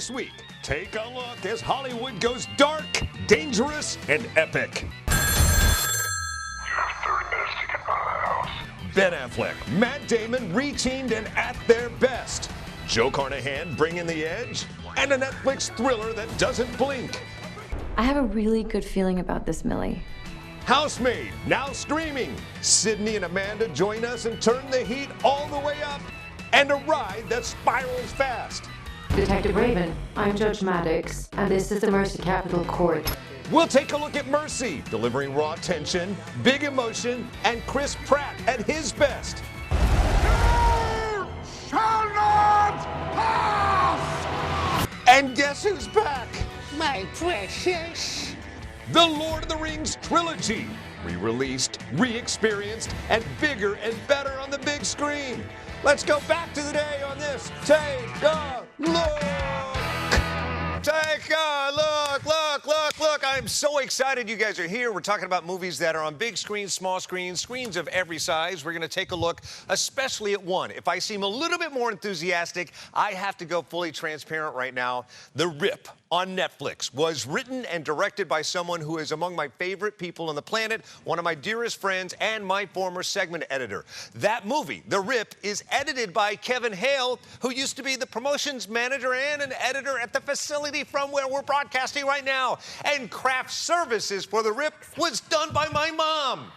This week, take a look as Hollywood goes dark, dangerous, and epic. You have 30 minutes to get out of the house. Ben Affleck, Matt Damon reteamed and at their best. Joe Carnahan bringing the edge, and a Netflix thriller that doesn't blink. I have a really good feeling about this, Millie. Housemaid, now streaming. Sydney and Amanda join us and turn the heat all the way up. And a ride that spirals fast. Detective Raven, I'm Judge Maddox, and this is the Mercy Capital Court. We'll take a look at Mercy, delivering raw tension, big emotion, and Chris Pratt at his best. You shall not pass! And guess who's back? My precious. The Lord of the Rings trilogy, re-released, re-experienced, and bigger and better on the big screen. Let's go back to the day on this. Take a look. Take a look, look, look, look. I'm so excited you guys are here. We're talking about movies that are on big screens, small screens, screens of every size. We're going to take a look, especially at one. If I seem a little bit more enthusiastic, I have to go fully transparent right now. The Rip on Netflix was written and directed by someone who is among my favorite people on the planet, one of my dearest friends, and my former segment editor. That movie, The Rip, is edited by Kevin Hale, who used to be the promotions manager and an editor at the facility from where we're broadcasting right now. And craft services for The Rip was done by my mom.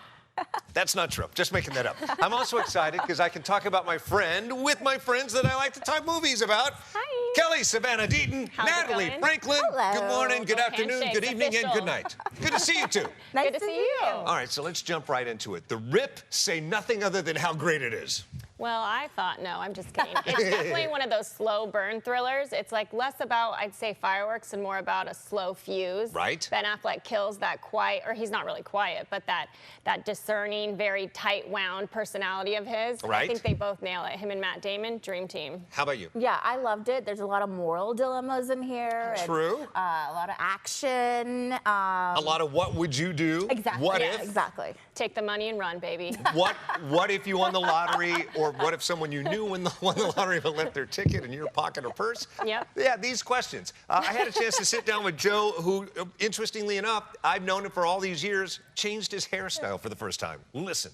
That's not true. Just making that up. I'm also excited because I can talk about my friend with my friends that I like to talk movies about. Hi. Kelly, Savanna, Deaton, How's it Natalie, going? Franklin. Hello. Good morning, good afternoon, handshakes, good evening, and official. good night. Good to see you two. Nice to see you. All right, so let's jump right into it. The Rip, say nothing other than how great it is. Well, I thought, no, I'm just kidding. It's definitely one of those slow burn thrillers. It's like less about, I'd say, fireworks and more about a slow fuse. Right. Ben Affleck kills that quiet, or he's not really quiet, but that discerning, very tight wound personality of his. Right. I think they both nail it. Him and Matt Damon, dream team. How about you? Yeah, I loved it. There's a lot of moral dilemmas in here. True. And, a lot of action. A lot of what would you do? Exactly. What yeah, if? Exactly. Take the money and run, baby. What if you won the lottery, or what if someone you knew won the lottery but left their ticket in your pocket or purse? Yep. Yeah, these questions. I had a chance to sit down with Joe, who, interestingly enough, I've known him for all these years, changed his hairstyle for the first time. Listen.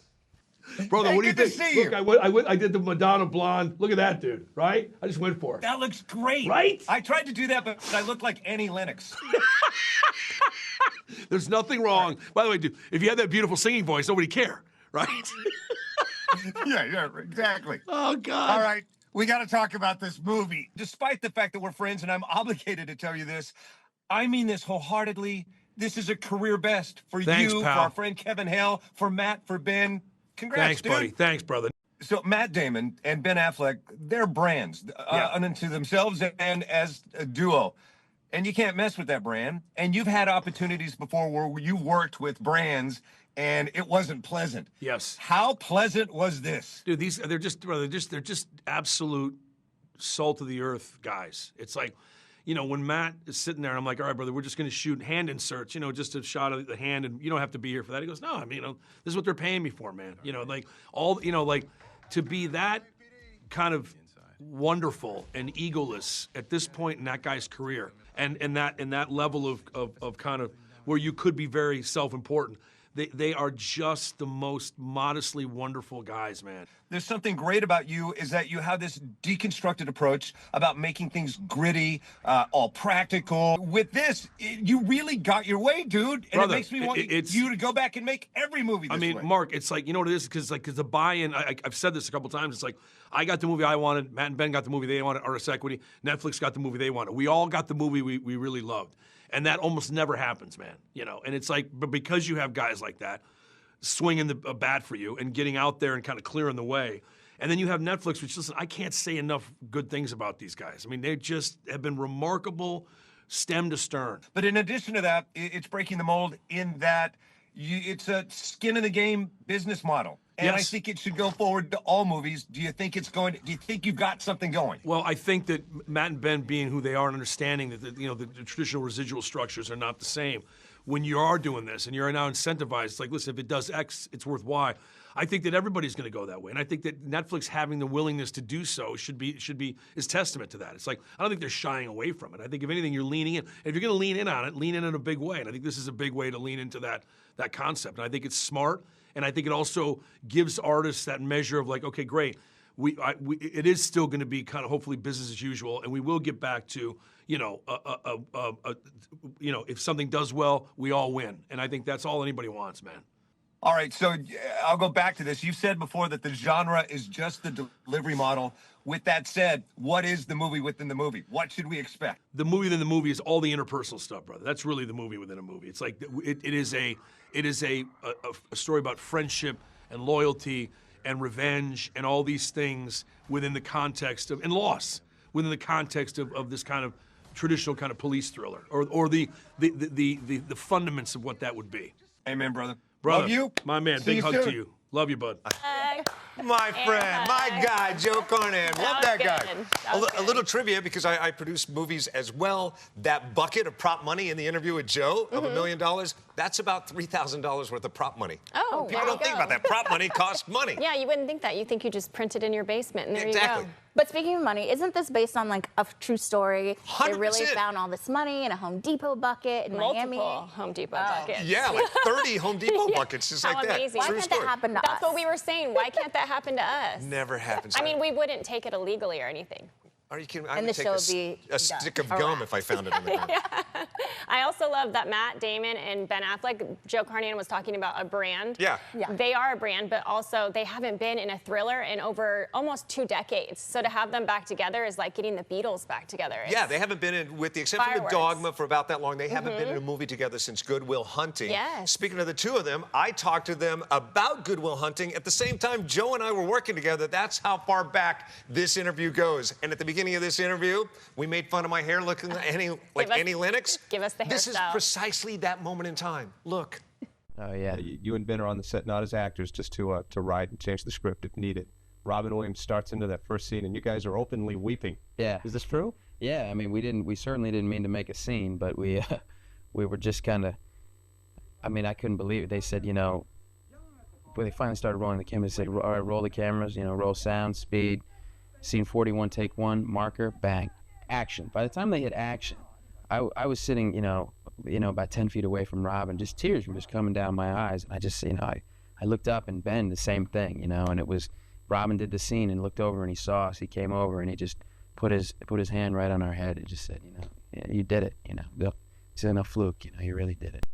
Brother, Hey, what do you good to think? see Look, you. I did the Madonna blonde. Look at that dude, right? I just went for it. That looks great. Right? I tried to do that, but I look like Annie Lennox. There's nothing wrong. By the way, dude, if you had that beautiful singing voice, nobody care, right? Yeah, exactly. Oh, God. All right, we got to talk about this movie. Despite the fact that we're friends and I'm obligated to tell you this, I mean this wholeheartedly. This is a career best for Thanks, you, pal. for our friend Kevin Hale, for Matt, for Ben. Congrats, Thanks, dude. buddy. Thanks, brother. So Matt Damon and Ben Affleck, they're brands unto themselves and as a duo. And you can't mess with that brand. And you've had opportunities before where you worked with brands and it wasn't pleasant. Yes. How pleasant was this? Dude, they're just absolute salt of the earth guys. It's like, you know, when Matt is sitting there, I'm like, all right, brother, we're just going to shoot hand inserts, you know, just a shot of the hand, and you don't have to be here for that. He goes, no, I mean, you know, this is what they're paying me for, man. You know, like all, you know, like to be that kind of wonderful and egoless at this point in that guy's career, and that level of kind of where you could be very self-important. They are just the most modestly wonderful guys, man. There's something great about you is that you have this deconstructed approach about making things gritty, all practical. With this, you really got your way, dude. And Brother, it makes me want you to go back and make every movie this way. Mark, it's like, you know what it is? Because the buy-in, I've said this a couple times, it's like, I got the movie I wanted, Matt and Ben got the movie they wanted, RS Equity, Netflix got the movie they wanted. We all got the movie we really loved. And that almost never happens, man. You know, and it's like, but because you have guys like that swinging a bat for you and getting out there and kind of clearing the way, and then you have Netflix, which, listen, I can't say enough good things about these guys. I mean, they just have been remarkable stem to stern. But in addition to that, it's breaking the mold in that it's a skin in the game business model. And Yes. I think it should go forward to all movies. Do you think you've got something going? Well, I think that Matt and Ben being who they are and understanding that the traditional residual structures are not the same, when you are doing this and you're now incentivized. It's like, listen, if it does X, it's worth Y. I think that everybody's going to go that way, and I think that Netflix having the willingness to do so is testament to that. It's like, I don't think they're shying away from it. I think if anything, you're leaning in. If you're going to lean in on it, lean in a big way, and I think this is a big way to lean into that concept. And I think it's smart, and I think it also gives artists that measure of like, okay, great, it is still going to be kind of hopefully business as usual, and we will get back to if something does well, we all win, and I think that's all anybody wants, man. All right, so I'll go back to this. You've said before that the genre is just the delivery model. With that said, what is the movie within the movie? What should we expect? The movie within the movie is all the interpersonal stuff, brother. That's really the movie within a movie. It's like it is a story about friendship and loyalty and revenge and all these things within the context of, and loss within the context of this kind of traditional kind of police thriller or the fundaments of what that would be. Amen, brother. Brother, love you. My man, See big hug soon. to you. Love you, bud. My friend, my guy, Joe Carnahan. Love that guy. A little trivia, because I produce movies as well. That bucket of prop money in the interview with Joe of $1 million, that's about $3,000 worth of prop money. Oh, people don't think about that. Prop money costs money. Yeah, you wouldn't think that. You think you just print it in your basement, and there you Exactly. go. But speaking of money, isn't this based on like a true story? 100%. They really found all this money in a Home Depot bucket in Miami. Multiple Home Depot buckets. Yeah, like 30 Home Depot buckets, just How like that. amazing. Why True can't story. that happen to us? That's what we were saying. Why can't that happen to us? Never happens. I mean, we wouldn't take it illegally or anything. Are you kidding? I And would the take show would be a stick of gum if I found it in the ground. I also love that Matt Damon and Ben Affleck, Joe Carnahan was talking about a brand. Yeah. They are a brand, but also they haven't been in a thriller in over almost 2 decades. So to have them back together is like getting the Beatles back together. Yeah, they haven't been in, with the exception of Fireworks. Dogma, for about that long. They haven't been in a movie together since Good Will Hunting. Yes. Speaking of the two of them, I talked to them about Good Will Hunting. At the same time, Joe and I were working together. That's how far back this interview goes. And at the beginning of this interview, we made fun of my hair looking like Annie Lennox. Give us the This is hairstyle. precisely that moment in time. Look. Oh yeah, you and Ben are on the set, not as actors, just to write and change the script if needed. Robin Williams starts into that first scene, and you guys are openly weeping. Yeah. Is this true? Yeah, I mean, we certainly didn't mean to make a scene, but we were just kind of, I mean, I couldn't believe it. They said, when they finally started rolling the cameras, they said, all right, roll the cameras, roll sound, speed, scene 41, take 1, marker, bang, action. By the time they hit action, I was sitting, about 10 feet away from Robin, just tears were just coming down my eyes. And I just, I looked up, and Ben, the same thing, and it was, Robin did the scene and looked over and he saw us. He came over and he just put his hand right on our head and just said, yeah, you did it, It's no fluke, you really did it.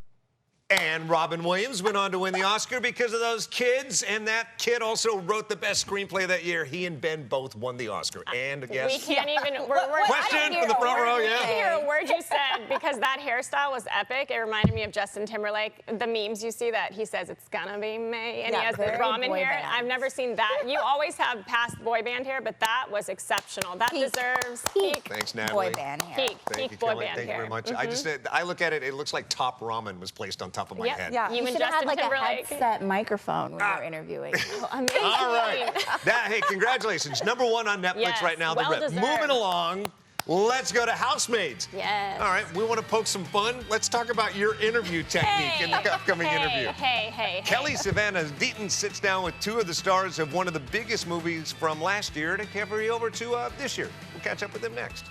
And Robin Williams went on to win the Oscar because of those kids, and that kid also wrote the best screenplay that year. He and Ben both won the Oscar. And guess... We can't even... Question from the front row, yeah. I didn't hear a word you said, because that hairstyle was epic. It reminded me of Justin Timberlake. The memes you see that he says, it's gonna be May, and he has the ramen hair. I've never seen that. You always have past boy band hair, but that was exceptional. That deserves peak. Thanks, Natalie. Boy band hair. Thank you, boy Kelly. band Thank you hair. very much. I look at it, it looks like Top Ramen was placed on top of my head. Yeah, You and should have had Justin like Timberlake. a headset microphone when you're interviewing. Amazing. All right. Hey, congratulations. #1 on Netflix Yes, right now, The well Rip. deserved. Moving along, let's go to Housemaids. Yes. All right, we want to poke some fun. Let's talk about your interview technique in the upcoming interview. Hey. Kelly Savanna Deaton sits down with 2 of the stars of one of the biggest movies from last year to carry over to this year. We'll catch up with them next.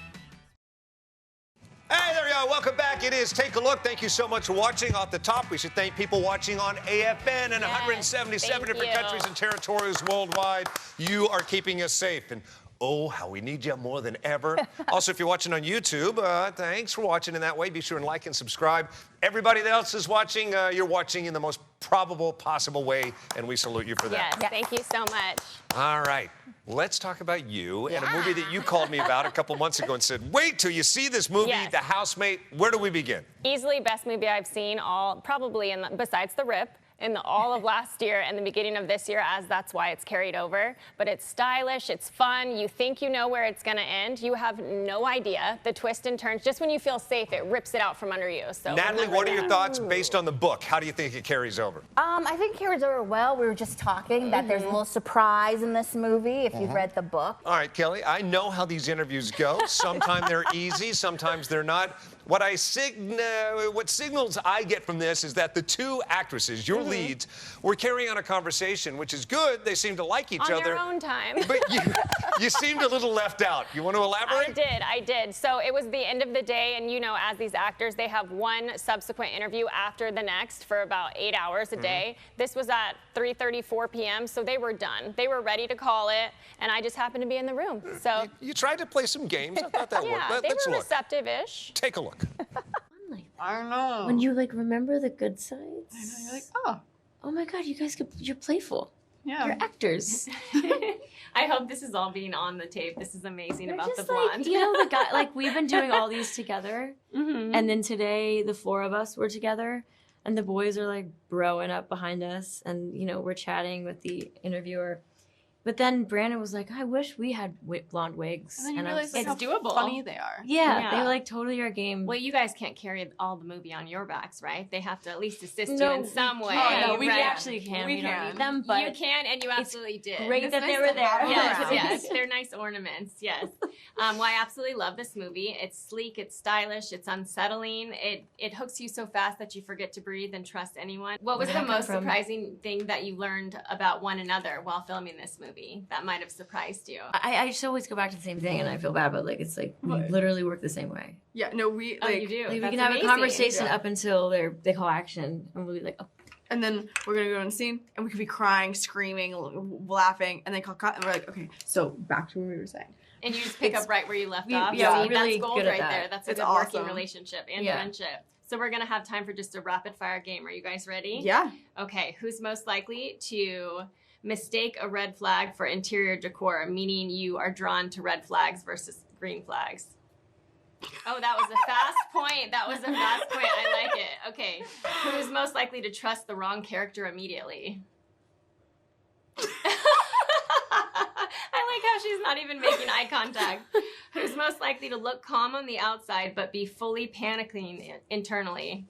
Hey, there you are. Welcome back. It is Take a Look. Thank you so much for watching. Off the top, we should thank people watching on AFN in 177 different countries and territories worldwide. You are keeping us safe. And oh, how we need you more than ever. Also, if you're watching on YouTube, thanks for watching in that way. Be sure and like and subscribe. Everybody else is watching. You're watching in the most probable possible way, and we salute you for that. Yes, thank you so much. All right. Let's talk about you and a movie that you called me about a couple months ago and said, wait till you see this movie, Yes. The Housemaid. Where do we begin? Easily best movie I've seen probably besides The Rip. In all of last year and the beginning of this year, as that's why it's carried over. But it's stylish, it's fun, you think you know where it's gonna end. You have no idea. The twists and turns, just when you feel safe, it rips it out from under you. So Natalie, what are your thoughts based on the book? How do you think it carries over? I think it carries over well. We were just talking that there's a little surprise in this movie if you've read the book. All right, Kelly, I know how these interviews go. Sometimes they're easy, sometimes they're not. What signals I get from this is that the two actresses, your leads, were carrying on a conversation, which is good. They seem to like each other. On their own time. But you seemed a little left out. You want to elaborate? I did. So it was the end of the day, and you know, as these actors, they have one subsequent interview after the next for about 8 hours a day. This was at 3:30, 4 p.m., so they were done. They were ready to call it, and I just happened to be in the room. So you tried to play some games. I thought that worked. yeah, they were receptive-ish. Take a look. I know. When you like remember the good sides. I know. You're like, oh my God, you guys you're playful. Yeah. You're actors. I hope this is all being on the tape. This is amazing about the Just blonde. like, you know, the guy, like we've been doing all these together. And then today the four of us were together and the boys are like broing up behind us and, you know, we're chatting with the interviewer. But then Brandon was like, I wish we had blonde wigs. And then you I realize was how doable. funny they are. Yeah, they like totally are game. Well, you guys can't carry all the movie on your backs, right? They have to at least assist No, you in some way. no, we right? actually can. We don't need them, but you can, and you absolutely did. great that they were there. Yes, yes, they're nice ornaments. Yes. Well, I absolutely love this movie. It's sleek, it's stylish, it's unsettling. It hooks you so fast that you forget to breathe and trust anyone. What was the most surprising thing that you learned about one another while filming this movie that might have surprised you? I just always go back to the same thing, and I feel bad, but like it's like we literally work the same way. Yeah, no, we like. Oh, you do. Like, we That's can have amazing. a conversation up until they call action, and we'll be like, oh. And then we're gonna go in the scene, and we could be crying, screaming, laughing, and then call cut, and we're like, okay, so back to what we were saying. And you just pick up right where you left off. Yeah, See, really that's gold good at right that. there. That's a It's good awesome. working relationship and friendship. So we're gonna have time for just a rapid fire game. Are you guys ready? Yeah. Okay. Who's most likely to mistake a red flag for interior decor, meaning you are drawn to red flags versus green flags? Oh, that was a fast point. That was a fast point. I like it. Okay. Who's most likely to trust the wrong character immediately? I like how she's not even making eye contact. Who's most likely to look calm on the outside but be fully panicking internally?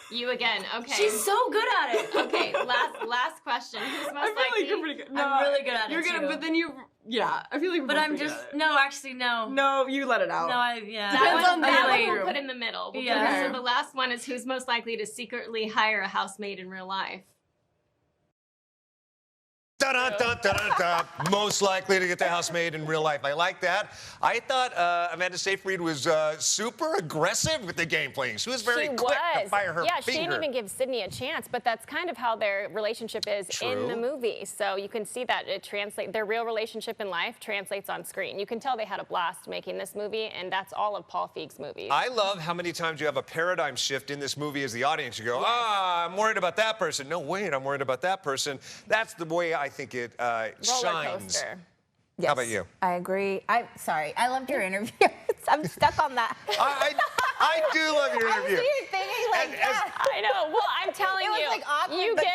You again. Okay. She's so good at it. Okay. Last question. Who's most likely? Like you're pretty good. No, I'm really good at you're it good, too. but then yeah, I feel like. But I'm just actually no. No, you let it out. No, That one we'll put in the middle. Yeah. So the last one is who's most likely to secretly hire a housemaid in real life? Most likely to get the housemaid in real life. I like that. I thought Amanda Seyfried was super aggressive with the game playing. She was very quick to fire her Yeah, finger. she didn't even give Sydney a chance, but that's kind of how their relationship is in the movie. So you can see that it translates, their real relationship in life translates on screen. You can tell they had a blast making this movie, and that's all of Paul Feig's movies. I love how many times you have a paradigm shift in this movie as the audience. You go, I'm worried about that person. No, wait, I'm worried about that person. That's the way I think it shines. Roller coaster. Yes, how about you? I agree. Sorry, I loved your interview. I'm stuck on that. I do love your interview. I see you thinking like that. I know. Well, I'm telling you, It was like awkward but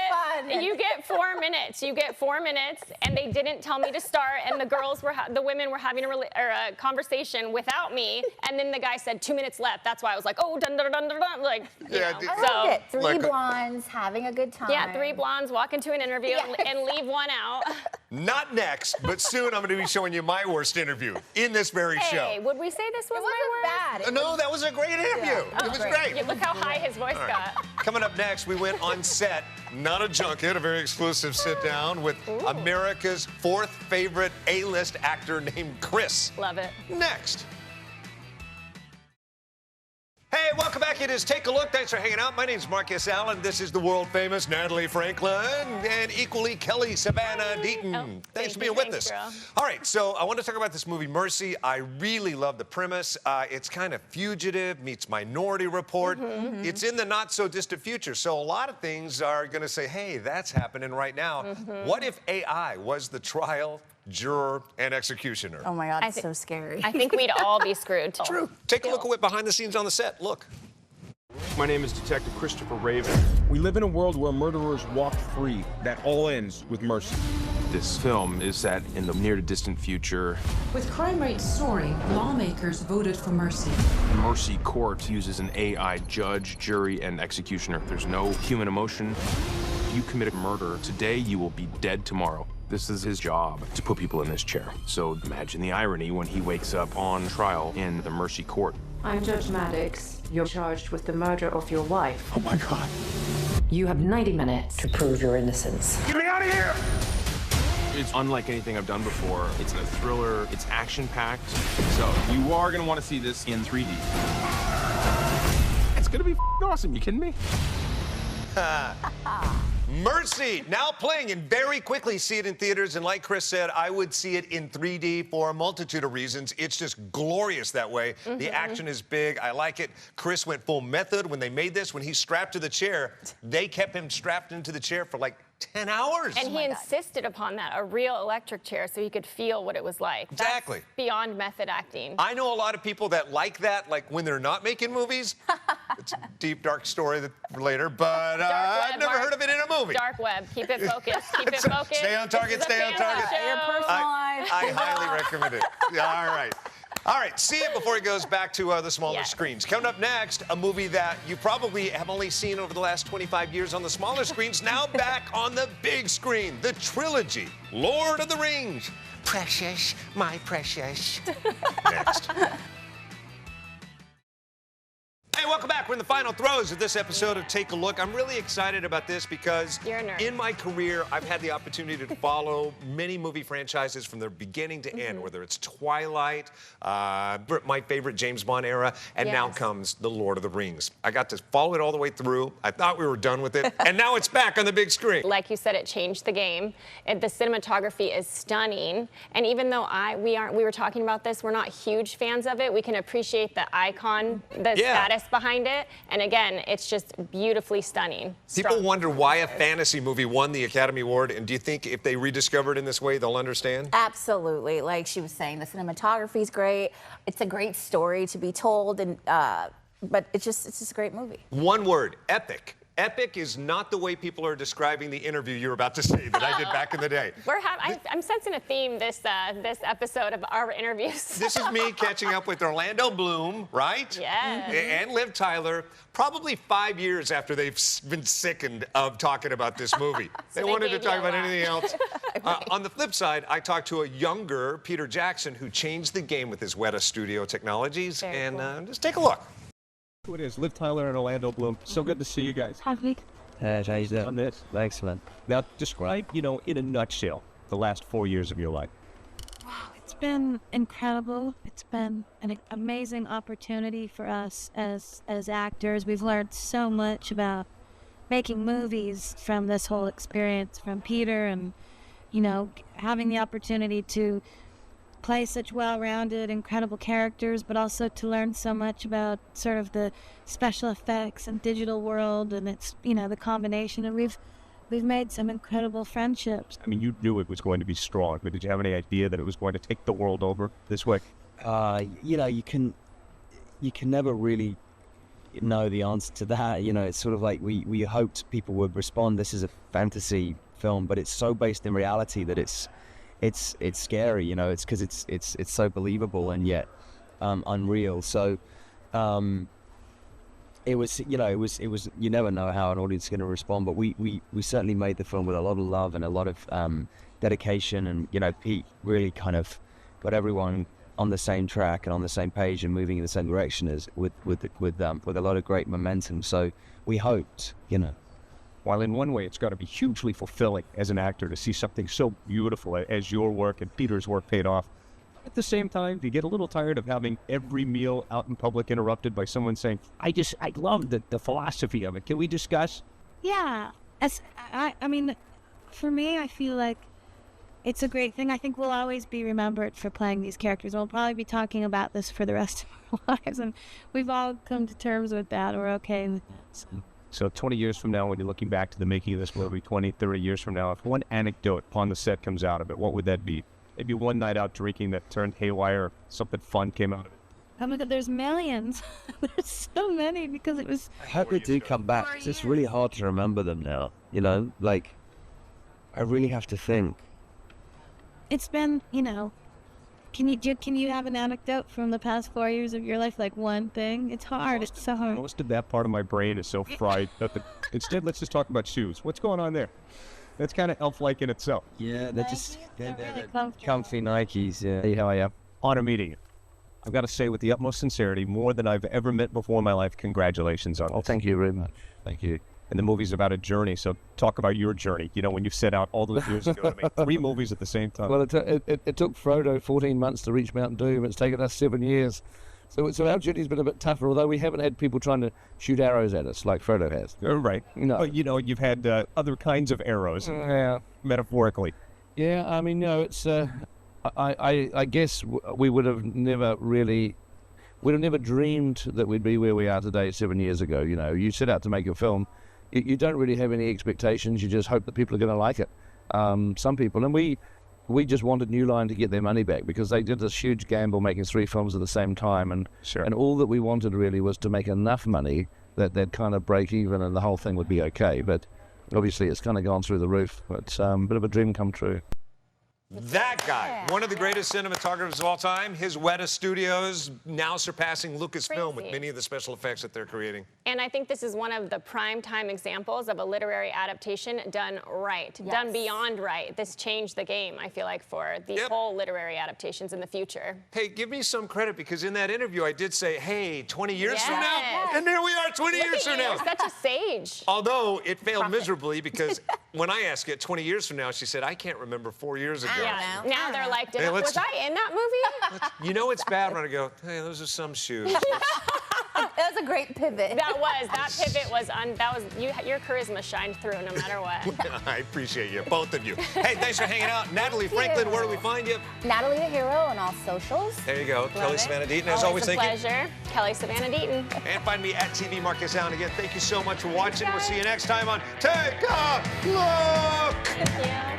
fun. You get 4 minutes. You get 4 minutes, and they didn't tell me to start. And the girls were, the women were having a conversation without me. And then the guy said 2 minutes left. That's why I was like, oh, dun dun dun dun dun. Like, Yeah, you know. I loved it. Three blondes having a good time. Yeah, 3 blondes walk into an interview and leave one out. Not next, but soon I'm going to be showing you my worst interview in this very show. Hey, would we say this was my worst? Bad. No, that was a great interview. It was great. Yeah, look how high his voice got. Coming up next, we went on set, not a junket, a very exclusive sit down with America's 4th favorite A-list actor named Chris. Love it. Next. Hey, welcome back. It is Take a Look. Thanks for hanging out. My name's Marcus Allen. This is the world famous Natalie Franklin and equally Kelly Savanna Deaton. Thanks for being with us. Girl. All right, so I want to talk about this movie, Mercy. I really love the premise. It's kind of fugitive meets Minority Report. It's in the not so distant future. So a lot of things are going to say, hey, that's happening right now. What if AI was the trial, juror, and executioner? Oh my God, it's so scary. I think we'd all be screwed. True. Take a look at what behind the scenes on the set. Look. My name is Detective Christopher Raven. We live in a world where murderers walk free. That all ends with mercy. This film is set in the near to distant future. With crime rates soaring, lawmakers voted for mercy. The Mercy Court uses an AI judge, jury, and executioner. There's no human emotion. You commit a murder today, you will be dead tomorrow. This is his job, to put people in this chair. So imagine the irony when he wakes up on trial in the Mercy Court. I'm Judge Maddox. You're charged with the murder of your wife. Oh my God. You have 90 minutes to prove your innocence. Get me out of here! It's unlike anything I've done before. It's a thriller. It's action-packed. So you are going to want to see this in 3D. It's going to be awesome. You kidding me? Mercy, now playing, and very quickly see it in theaters. And like Chris said, I would see it in 3D for a multitude of reasons. It's just glorious that way. The action is big. I like it. Chris went full method when they made this. When he's strapped to the chair, they kept him strapped into the chair for like 10 hours. And he insisted upon that, a real electric chair, so he could feel what it was like. Exactly. That's beyond method acting. I know a lot of people that like that, like when they're not making movies. It's a deep, dark story for later, but I've never heard of it in a movie. Dark web. Keep it focused. Keep it focused. Stay on target, stay on target. Your personal life. I highly recommend it. Yeah, all right. All right, see it before it goes back to the smaller screens. Coming up next, a movie that you probably have only seen over the last 25 years on the smaller screens, now back on the big screen, the trilogy, Lord of the Rings. Precious, my precious. Next. Hey, welcome back. We're in the final throes of this episode of Take a Look. I'm really excited about this because in my career, I've had the opportunity to follow many movie franchises from their beginning to end, whether it's Twilight, my favorite James Bond era, and now comes The Lord of the Rings. I got to follow it all the way through. I thought we were done with it, and now it's back on the big screen. Like you said, it changed the game. The cinematography is stunning, and even though we were talking about this, we're not huge fans of it. We can appreciate the icon, the status behind it, and again, it's just beautifully stunning. People wonder why a fantasy movie won the Academy Award, and do you think if they rediscover it in this way, they'll understand? Absolutely. Like she was saying, the cinematography is great. It's a great story to be told, and but it's just a great movie. One word: epic. Epic is not the way people are describing the interview you're about to see that I did back in the day. I'm sensing a theme this episode of our interviews. This is me catching up with Orlando Bloom, right? Yes. And Liv Tyler, probably 5 years after they've been sickened of talking about this movie. They wanted to talk about anything else. On the flip side, I talked to a younger Peter Jackson who changed the game with his Weta Studio technologies. Very cool. Just take a look. Who it is, Liv Tyler and Orlando Bloom. So good to see you guys. How you doing? On this. Excellent. Now, describe, in a nutshell, the last 4 years of your life. Wow, it's been incredible. It's been an amazing opportunity for us as actors. We've learned so much about making movies from this whole experience from Peter, and, having the opportunity to play such well-rounded, incredible characters, but also to learn so much about sort of the special effects and digital world, and it's the combination. And we've made some incredible friendships. I mean, you knew it was going to be strong, but did you have any idea that it was going to take the world over this way? You can never really know the answer to that. It's sort of like we hoped people would respond. This is a fantasy film, but it's so based in reality that it's scary, it's because it's so believable and yet unreal. So it was you never know how an audience is going to respond, but we certainly made the film with a lot of love and a lot of dedication, and Pete really kind of got everyone on the same track and on the same page and moving in the same direction as with a lot of great momentum. So we hoped, While in one way, it's got to be hugely fulfilling as an actor to see something so beautiful as your work and Peter's work paid off. At the same time, do you get a little tired of having every meal out in public interrupted by someone saying, I love the philosophy of it. Can we discuss? Yeah. I mean, for me, I feel like it's a great thing. I think we'll always be remembered for playing these characters. We'll probably be talking about this for the rest of our lives, and we've all come to terms with that. We're okay with that. So 20 years from now, when you're looking back to the making of this movie, 20, 30 years from now, if one anecdote upon the set comes out of it, what would that be? Maybe one night out drinking that turned haywire, or something fun came out of it. Oh my God, there's millions. There's so many, because it was... I hope they do come back. It's just really hard to remember them now, Like, I really have to think. It's been, can you have an anecdote from the past 4 years of your life, like one thing? It's hard. It's so hard. Most of that part of my brain is so fried. Instead, let's just talk about shoes. What's going on there? That's kind of elf-like in itself. Yeah, they're really comfy Nikes. Yeah. Hey, how are you? Honor meeting you. I've got to say with the utmost sincerity, more than I've ever met before in my life, congratulations on this. Thank you very much. Thank you. And the movie's about a journey, so talk about your journey. You know, when you set out all those years ago to make 3 movies at the same time. Well, it took Frodo 14 months to reach Mount Doom. It's taken us 7 years. So our journey's been a bit tougher, although we haven't had people trying to shoot arrows at us like Frodo has. Right. No. But, you know, you've had other kinds of arrows, metaphorically. Yeah, I mean, no, it's... I guess we would have never dreamed that we'd be where we are today 7 years ago. You know, you set out to make a film, you don't really have any expectations. You just hope that people are going to like it. Some people, and we just wanted New Line to get their money back because they did this huge gamble making 3 films at the same time, and all that we wanted really was to make enough money that they'd kind of break even and the whole thing would be okay. But obviously, it's kind of gone through the roof. It's a bit of a dream come true. That guy, one of the greatest cinematographers of all time. His Weta Studios now surpassing Lucasfilm with many of the special effects that they're creating. And I think this is one of the prime time examples of a literary adaptation done right, done beyond right. This changed the game, I feel like, for the whole literary adaptations in the future. Hey, give me some credit because in that interview I did say, hey, 20 years from now? And there we are 20 years from now. You're such a sage. Although it failed miserably because when I asked it 20 years from now, she said, I can't remember 4 years ago. Yeah. Now they're like, Hey, was I in that movie? You know it's bad when I go, hey, those are some shoes. That was a great pivot. That pivot was, your charisma shined through no matter what. I appreciate you, both of you. Hey, thanks for hanging out. Natalie Franklin, where do we find you? Natalie the Hero on all socials. There you go. Kelly Savanna Deaton, as always, a thank you. pleasure. Kelly Savanna Deaton. And find me at TV Marcus Allen again. Thank you so much for watching. We'll see you next time on Take a Look. Thank you.